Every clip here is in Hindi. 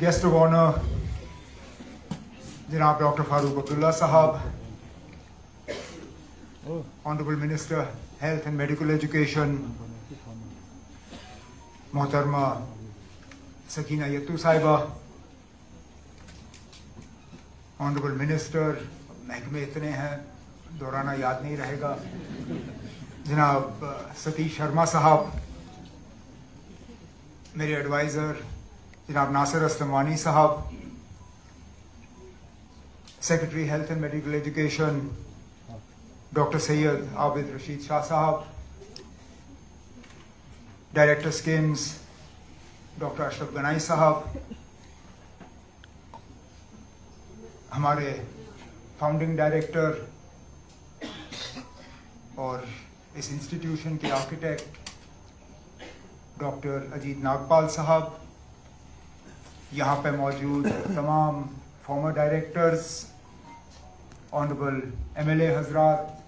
Guest of honor, Janab Dr. Farooq Abdullah Sahab, Honorable Minister, Health and Medical Education, Mohtarma Sakina Yattu Sahiba, Honorable Minister, महकमे इतने हैं दोहराना याद नहीं रहेगा, जनाब सतीश शर्मा साहब, मेरे एडवाइज़र जनाब नासिर असलमानी साहब, secretary health and medical education doctor Syed Abid Rashid Shah साहब, director schemes doctor Ashraf Ganai साहब, हमारे फाउंडिंग डायरेक्टर और इस इंस्टीट्यूशन के आर्किटेक्ट डॉक्टर अजीत नागपाल साहब, यहाँ पे मौजूद तमाम फॉर्मर डायरेक्टर्स, ऑनरेबल एमएलए हजरात,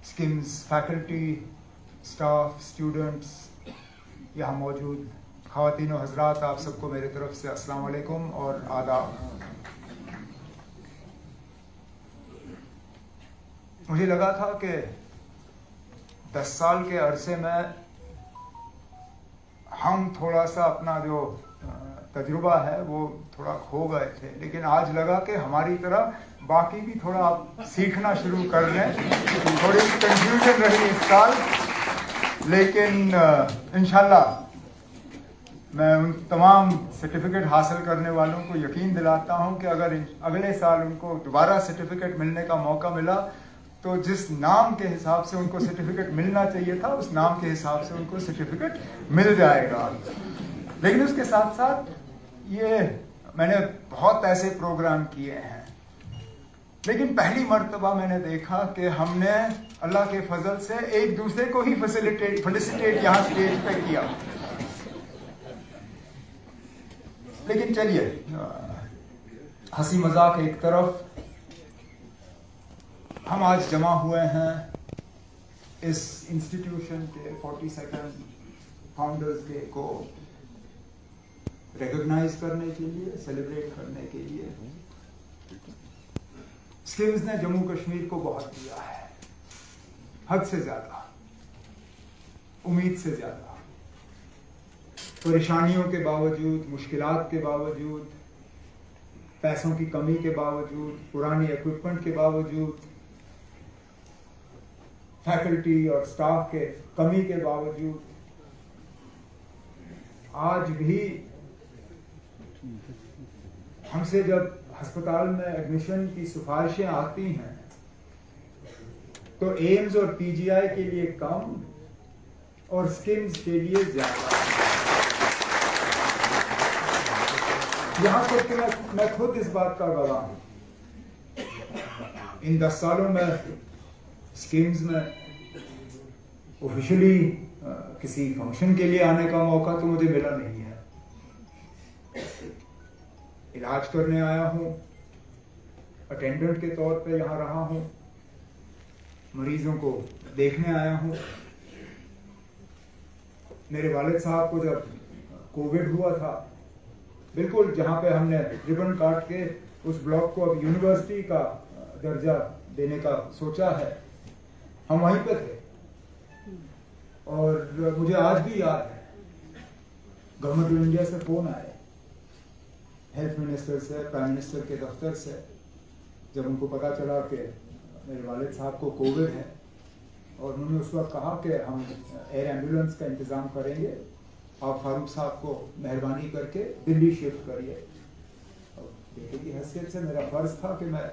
स्किम्स फैकल्टी, स्टाफ, स्टूडेंट्स, यहाँ मौजूद ख़वातीन व हजरात, आप सबको मेरे तरफ से अस्सलाम वालेकुम और आदाब। मुझे लगा था कि 10 साल के अरसे में हम थोड़ा सा अपना जो तजुर्बा है वो थोड़ा खो गए थे, लेकिन आज लगा कि हमारी तरह बाकी भी थोड़ा सीखना शुरू कर लें। थोड़ी कंफ्यूजन रही इस साल, लेकिन इंशाल्लाह मैं उन तमाम सर्टिफिकेट हासिल करने वालों को यकीन दिलाता हूं कि अगर अगले साल उनको दोबारा सर्टिफिकेट मिलने का मौका मिला तो जिस नाम के हिसाब से उनको सर्टिफिकेट मिलना चाहिए था उस नाम के हिसाब से उनको सर्टिफिकेट मिल जाएगा। लेकिन उसके साथ साथ ये मैंने बहुत ऐसे प्रोग्राम किए हैं, लेकिन पहली मर्तबा मैंने देखा कि हमने अल्लाह के फजल से एक दूसरे को ही फैसिलिटेट यहाँ स्टेज पे किया। लेकिन चलिए हंसी मजाक एक तरफ, हम आज जमा हुए हैं इस इंस्टीट्यूशन के 42nd फाउंडर्स डे को रिकॉग्नाइज करने के लिए, सेलिब्रेट करने के लिए। स्किम्स ने जम्मू कश्मीर को बहुत दिया है, हद से ज्यादा, उम्मीद से ज्यादा। परेशानियों के बावजूद, मुश्किलात के बावजूद, पैसों की कमी के बावजूद, पुरानी इक्विपमेंट के बावजूद, फैकल्टी और स्टाफ के कमी के बावजूद, आज भी हमसे जब अस्पताल में एडमिशन की सिफारिशें आती हैं तो एम्स और पीजीआई के लिए कम और स्किम्स के लिए ज्यादा। यहाँ तक कि मैं खुद इस बात का गवाह हूं। इन 10 सालों में स्किम्स में ऑफिशियली किसी फंक्शन के लिए आने का मौका तो मुझे मिला नहीं है। इलाज करने आया हूं, अटेंडेंट के तौर पे यहाँ रहा हूं, मरीजों को देखने आया हूं। मेरे वालिद साहब को जब कोविड हुआ था, बिल्कुल जहां पे हमने रिबन काट के उस ब्लॉक को अब यूनिवर्सिटी का दर्जा देने का सोचा है, हम वहीं पे थे। और मुझे आज भी याद है, गवर्नमेंट ऑफ इंडिया से फोन आए, हेल्थ मिनिस्टर से, प्राइम मिनिस्टर के दफ्तर से, जब उनको पता चला कि मेरे वालिद साहब को कोविड है, और उन्होंने उस वक्त कहा कि हम एयर एम्बुलेंस का इंतज़ाम करेंगे, आप फारूक साहब को मेहरबानी करके दिल्ली शिफ्ट करिए। और बेटे की हैसियत से मेरा फ़र्ज़ था कि मैं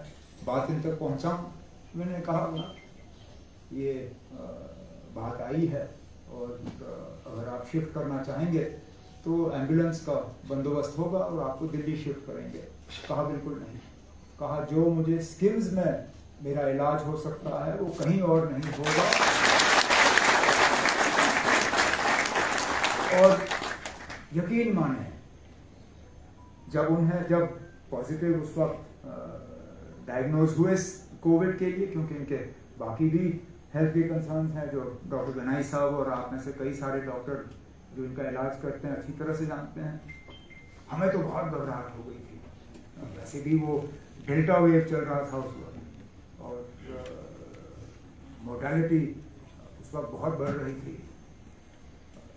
बात इन तक पहुँचाऊँ। मैंने कहा ये बात आई है और अगर आप शिफ्ट करना चाहेंगे तो एम्बुलेंस का बंदोबस्त होगा और आपको दिल्ली शिफ्ट करेंगे। कहा बिल्कुल नहीं। कहा जो मुझे स्किम्स में मेरा इलाज हो सकता है वो कहीं और नहीं होगा। और यकीन माने जब पॉजिटिव उस वक्त डायग्नोज हुए कोविड के लिए, क्योंकि इनके बाकी भी हेल्थ के कंसर्न हैं जो डॉक्टर गनाई साहब और आप में से कई सारे डॉक्टर जो इनका इलाज करते हैं अच्छी तरह से जानते हैं। हमें तो बहुत घबराहट हो गई थी, वैसे भी वो डेल्टा वेव चल रहा था उस वक्त और मोर्टेलिटी उस वक्त बहुत बढ़ रही थी,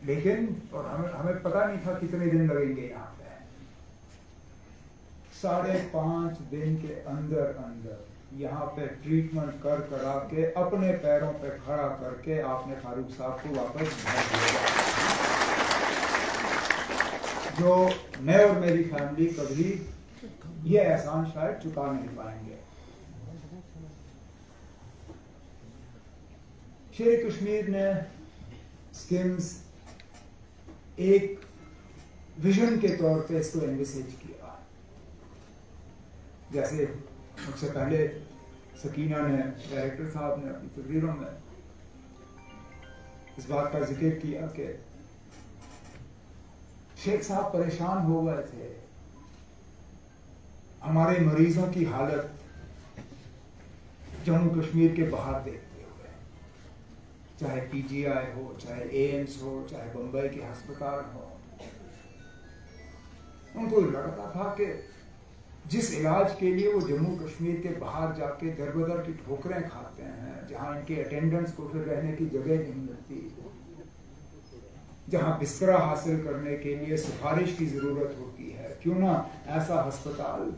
लेकिन और हमें पता नहीं था कितने दिन लगेंगे यहाँ पे। 5.5 दिन के अंदर यहाँ पे ट्रीटमेंट करा के अपने पैरों पे खड़ा करके आपने फारूक साहब को वापस घर भेजा, जो मैं और मेरी फैमिली कभी ये एहसान शायद चुका नहीं पाएंगे। शेर कश्मीर ने स्किम्स एक विजन के तौर पे इसको एनविसेज किया। जैसे मुझसे पहले सकीना ने, डायरेक्टर साहब ने अपनी तकरीरों में इस बात का जिक्र किया कि शेख साहब परेशान हो गए थे हमारे मरीजों की हालत जम्मू कश्मीर के बाहर देखते हुए, चाहे पीजीआई हो, चाहे एम्स हो, चाहे बम्बई के अस्पताल हो। उनको लगता था कि जिस इलाज के लिए वो जम्मू कश्मीर के बाहर जाके दर-बदर की ठोकरें खाते हैं, जहां इनके अटेंडेंट्स को फिर रहने की जगह नहीं मिलती, जहां बिस्तरा हासिल करने के लिए सिफारिश की जरूरत होती है, क्यों ना ऐसा अस्पताल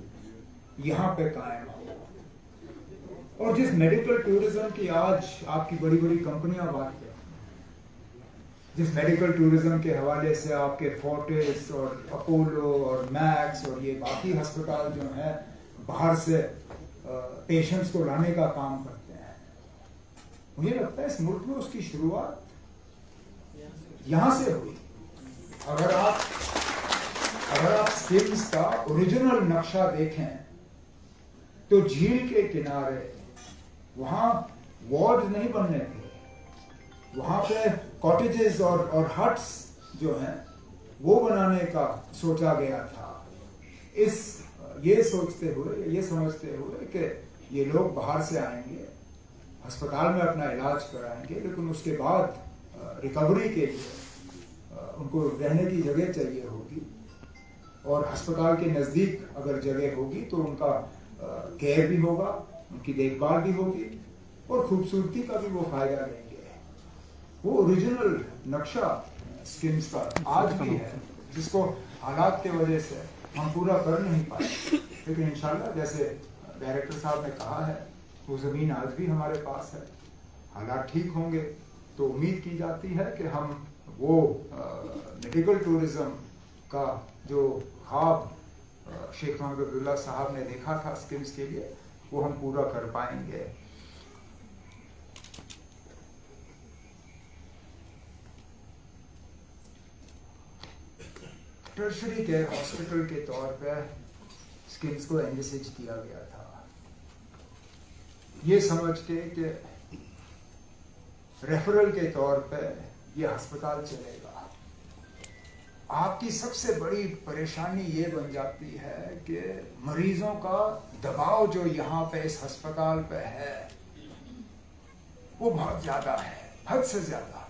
यहाँ पे कायम हो। और जिस मेडिकल टूरिज्म की आज आपकी बड़ी बड़ी कंपनियां बात करती हैं, जिस मेडिकल टूरिज्म के हवाले से आपके फोर्टिस और अपोलो और मैक्स और ये बाकी अस्पताल जो हैं बाहर से पेशेंट्स को लाने का काम करते हैं, मुझे लगता है इस मुल्क में उसकी शुरुआत यहां से हुई। अगर आप स्किम्स का ओरिजिनल नक्शा देखें तो झील के किनारे वहां वार्ड नहीं बनने थे, वहां पे कॉटेजेस और हट्स जो हैं वो बनाने का सोचा गया था। ये सोचते हुए, ये समझते हुए कि ये लोग बाहर से आएंगे, अस्पताल में अपना इलाज कराएंगे, लेकिन उसके बाद रिकवरी के लिए उनको रहने की जगह चाहिए होगी और अस्पताल के नज़दीक अगर जगह होगी तो उनका केयर भी होगा, उनकी देखभाल भी होगी और खूबसूरती का भी वो फायदा लेंगे। वो ओरिजिनल नक्शा स्किम्स का आज भी है, जिसको हालात के वजह से हम पूरा कर नहीं पाए, लेकिन इंशाल्लाह जैसे डायरेक्टर साहब ने कहा है वो ज़मीन आज भी हमारे पास है। हालात ठीक होंगे तो उम्मीद की जाती है कि हम वो मेडिकल टूरिज्म का जो ख्वाब शेख मोहम्मद अब्दुल्ला साहब ने देखा था स्किम्स के लिए, वो हम पूरा कर पाएंगे। टर्शरी केयर हॉस्पिटल के तौर पे स्किम्स को एनविसेज किया गया था, ये समझ के कि रेफरल के तौर पे ये अस्पताल चलेगा। आपकी सबसे बड़ी परेशानी ये बन जाती है कि मरीजों का दबाव जो यहाँ पे इस अस्पताल पे है वो बहुत ज्यादा है, हद से ज्यादा,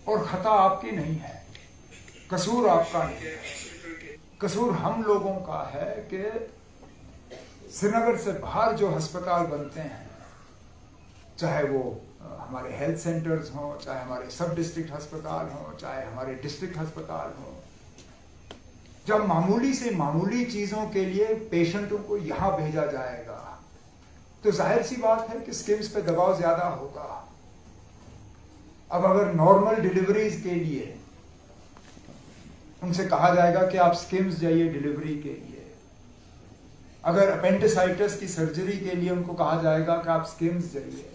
और खता आपकी नहीं है, कसूर आपका नहीं है, कसूर हम लोगों का है कि श्रीनगर से बाहर जो अस्पताल बनते हैं, चाहे वो हमारे हेल्थ सेंटर्स हों, चाहे हमारे सब डिस्ट्रिक्ट अस्पताल हों, चाहे हमारे डिस्ट्रिक्ट अस्पताल हों, जब मामूली से मामूली चीजों के लिए पेशेंटों को यहां भेजा जाएगा तो जाहिर सी बात है कि स्किम्स पे दबाव ज्यादा होगा। अब अगर नॉर्मल डिलीवरीज के लिए उनसे कहा जाएगा कि आप स्किम्स जाइए डिलीवरी के लिए, अगर अपेंडिसाइटिस की सर्जरी के लिए उनको कहा जाएगा कि आप स्किम्स जाइए,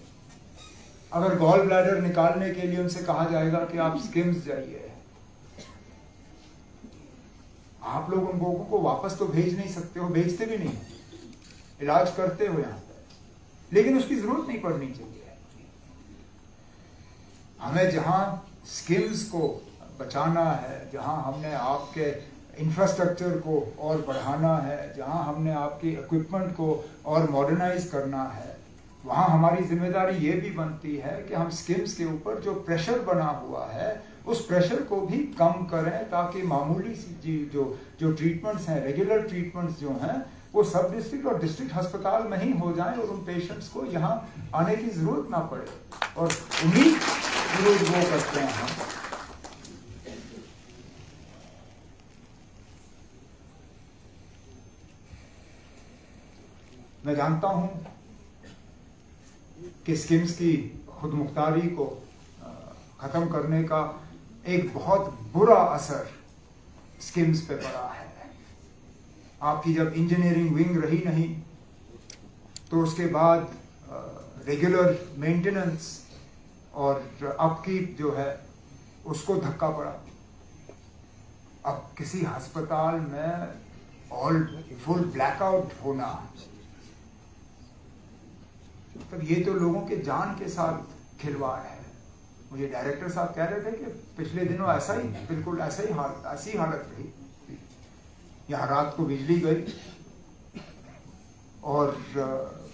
अगर गॉल ब्लैडर निकालने के लिए उनसे कहा जाएगा कि आप स्किम्स जाइए, आप लोग उन लोगों को वापस तो भेज नहीं सकते हो, भेजते भी नहीं, इलाज करते हो यहाँ पे, लेकिन उसकी जरूरत नहीं पड़नी चाहिए। हमें जहां स्किम्स को बचाना है, जहां हमने आपके इंफ्रास्ट्रक्चर को और बढ़ाना है, जहां हमने आपकी इक्विपमेंट को और मॉडर्नाइज करना है, वहाँ हमारी जिम्मेदारी ये भी बनती है कि हम स्किम्स के ऊपर जो प्रेशर बना हुआ है उस प्रेशर को भी कम करें, ताकि मामूली सी जो ट्रीटमेंट्स हैं, रेगुलर ट्रीटमेंट्स जो हैं, वो सब डिस्ट्रिक्ट और डिस्ट्रिक्ट अस्पताल में ही हो जाएं और उन पेशेंट्स को यहाँ आने की ज़रूरत ना पड़े। और उम्मीद जरूर वो करते हैं हम। मैं जानता हूँ कि स्किम्स की खुद मुख्तारी को ख़त्म करने का एक बहुत बुरा असर स्किम्स पे पड़ा है। आपकी जब इंजीनियरिंग विंग रही नहीं तो उसके बाद रेगुलर मेंटेनेंस और अपकीप जो है उसको धक्का पड़ा। अब किसी अस्पताल में ऑल फुल ब्लैकआउट होना, तब ये तो लोगों के जान के साथ खिलवाड़ है। मुझे डायरेक्टर साहब कह रहे थे कि पिछले दिनों ऐसा ही, बिल्कुल ऐसी हालत रही। यहाँ रात को बिजली गई और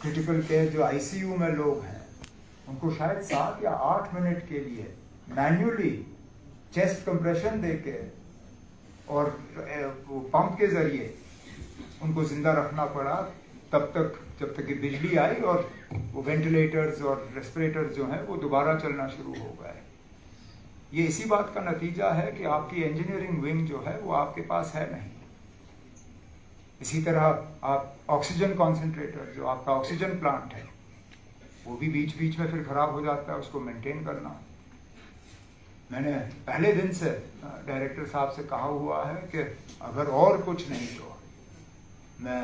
क्रिटिकल केयर जो आईसीयू में लोग हैं उनको शायद 7 या 8 मिनट के लिए मैन्युअली चेस्ट कंप्रेशन देके और पंप के जरिए उनको जिंदा रखना पड़ा, तब तक जब तक कि बिजली आई और वो वेंटिलेटर्स और रेस्पिरेटर्स जो हैं वो दोबारा चलना शुरू हो गए। ये इसी बात का नतीजा है कि आपकी इंजीनियरिंग विंग जो है वो आपके पास है नहीं। इसी तरह आप ऑक्सीजन कॉन्सेंट्रेटर, जो आपका ऑक्सीजन प्लांट है, वो भी बीच बीच में फिर खराब हो जाता है, उसको मेंटेन करना। मैंने पहले दिन से डायरेक्टर साहब से कहा हुआ है कि अगर और कुछ नहीं तो मैं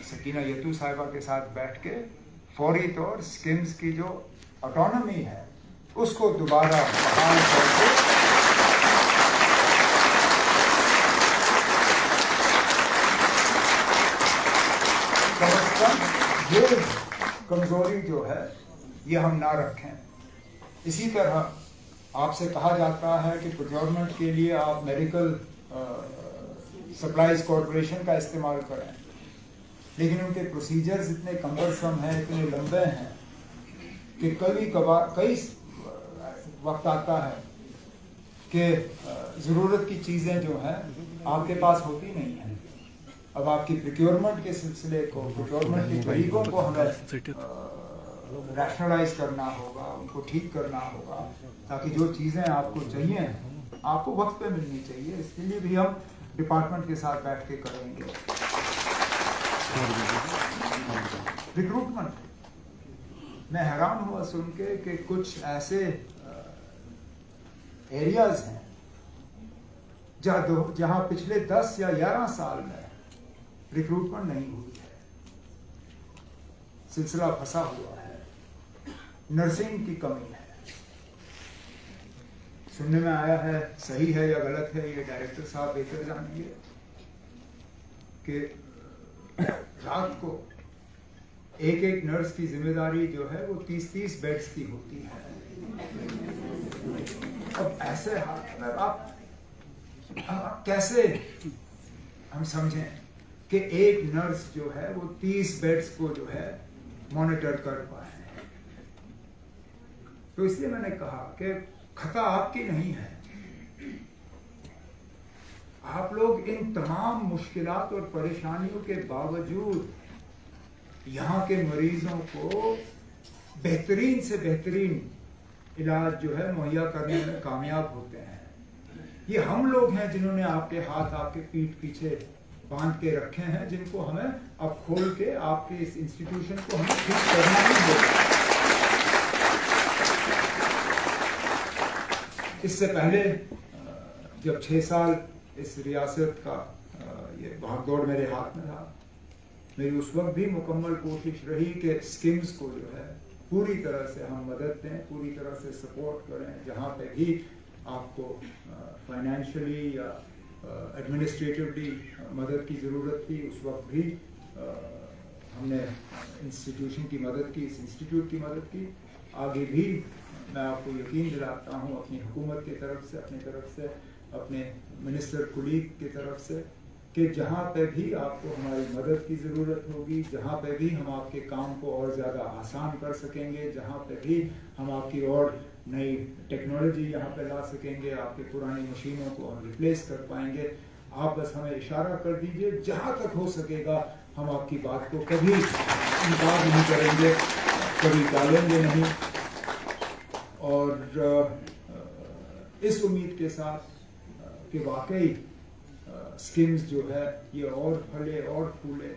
सकीना यतू साहिबा के साथ बैठ के फौरी तौर स्किम्स की जो ऑटोनॉमी है उसको दोबारा बहाल करके ये कमजोरी जो है ये हम ना रखें। इसी तरह आपसे कहा जाता है कि प्रोक्योरमेंट के लिए आप मेडिकल सप्लाईज कॉरपोरेशन का इस्तेमाल करें, लेकिन उनके प्रोसीजर्स इतने कम्बरसम हैं, इतने लंबे हैं कि कई वक्त आता है कि ज़रूरत की चीज़ें जो हैं आपके पास होती नहीं हैं। अब आपकी प्रोक्योरमेंट के सिलसिले को, प्रोक्योरमेंट की तरीकों को हमें रैशनलाइज करना होगा, उनको ठीक करना होगा, ताकि जो चीज़ें आपको चाहिए आपको वक्त पे मिलनी चाहिए। इसके लिए भी हम डिपार्टमेंट के साथ बैठ के करेंगे। रिक्रूटमेंट, मैं हैरान हुआ सुन के कि कुछ ऐसे एरियाज हैं जहां पिछले 10 या 11 साल में रिक्रूटमेंट नहीं हुई है, सिलसिला फंसा हुआ है, नर्सिंग की कमी है। सुनने में आया है, सही है या गलत है ये डायरेक्टर साहब बेहतर जानेंगे, कि रात को एक नर्स की जिम्मेदारी जो है वो 30-30 बेड्स की होती है। अब ऐसे हाथ में आप कैसे हम समझें कि एक नर्स जो है वो 30 बेड्स को जो है मॉनिटर कर पाए। तो इसलिए मैंने कहा कि खता आपकी नहीं है। आप लोग इन तमाम मुश्किलात और परेशानियों के बावजूद यहाँ के मरीजों को बेहतरीन से बेहतरीन इलाज जो है मुहैया करने में कामयाब होते हैं। ये हम लोग हैं जिन्होंने आपके हाथ आपके पीठ पीछे बांध के रखे हैं, जिनको हमें अब खोल के आपके इस इंस्टीट्यूशन को हमें ठीक करना ही होगा। इससे पहले जब 6 साल इस रियासत का ये भागदौड़ मेरे हाथ में था, मेरी उस वक्त भी मुकम्मल कोशिश रही कि स्किम्स को जो है पूरी तरह से हम मदद दें, पूरी तरह से सपोर्ट करें। जहाँ पे भी आपको फाइनेंशियली या एडमिनिस्ट्रेटिवली मदद की ज़रूरत थी, उस वक्त भी हमने इंस्टीट्यूशन की मदद की, इस इंस्टीट्यूट की मदद की। आगे भी मैं आपको यकीन दिलाता हूँ अपनी हुकूमत की तरफ से, अपनी तरफ से, अपने मिनिस्टर कुलीग की तरफ से, कि जहाँ पे भी आपको हमारी मदद की ज़रूरत होगी, जहाँ पे भी हम आपके काम को और ज़्यादा आसान कर सकेंगे, जहाँ पे भी हम आपकी और नई टेक्नोलॉजी यहाँ पे ला सकेंगे, आपकी पुरानी मशीनों को हम रिप्लेस कर पाएंगे, आप बस हमें इशारा कर दीजिए। जहाँ तक हो सकेगा हम आपकी बात को कभी इनकार नहीं करेंगे, कभी टालेंगे नहीं। और इस उम्मीद के साथ कि वाकई स्किम्स जो है ये और फले और फूले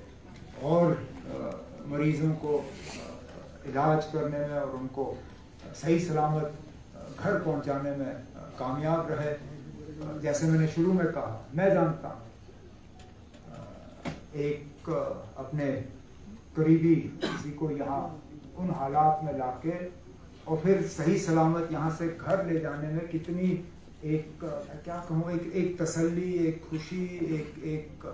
और मरीज़ों को इलाज करने में और उनको सही सलामत घर पहुंचाने में कामयाब रहे। जैसे मैंने शुरू में कहा, मैं जानता हूँ एक अपने करीबी किसी को यहाँ उन हालात में लाके और फिर सही सलामत यहाँ से घर ले जाने में कितनी एक क्या कहूँ, एक तसल्ली, एक खुशी, एक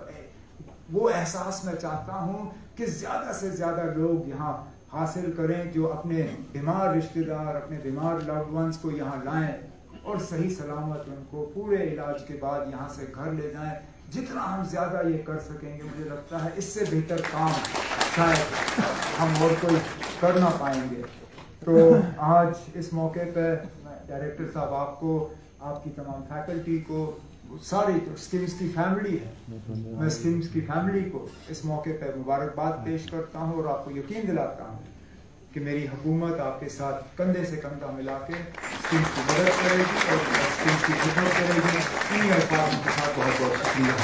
वो एहसास मैं चाहता हूँ कि ज़्यादा से ज़्यादा लोग यहाँ हासिल करें, जो अपने बीमार रिश्तेदार, अपने बीमार लव्ड वंस को यहाँ लाएं और सही सलामत उनको पूरे इलाज के बाद यहाँ से घर ले जाएं। जितना हम ज़्यादा ये कर सकेंगे, मुझे लगता है इससे बेहतर काम शायद हम और कोई कर ना पाएंगे। तो आज इस मौके पर डायरेक्टर साहब आपको, आपकी तमाम फैकल्टी को, सारी तो स्किम्स की फैमिली है, मैं स्किम्स की फैमिली को इस मौके पर मुबारकबाद पेश करता हूँ और आपको यकीन दिलाता हूँ कि मेरी हुकूमत आपके साथ कंधे से कंधा मिला के स्किम्स की मदद करेगी और स्किम्स की खिदमत करेगी। इन्हीं अल्फाज के साथ बहुत बहुत शुक्रिया।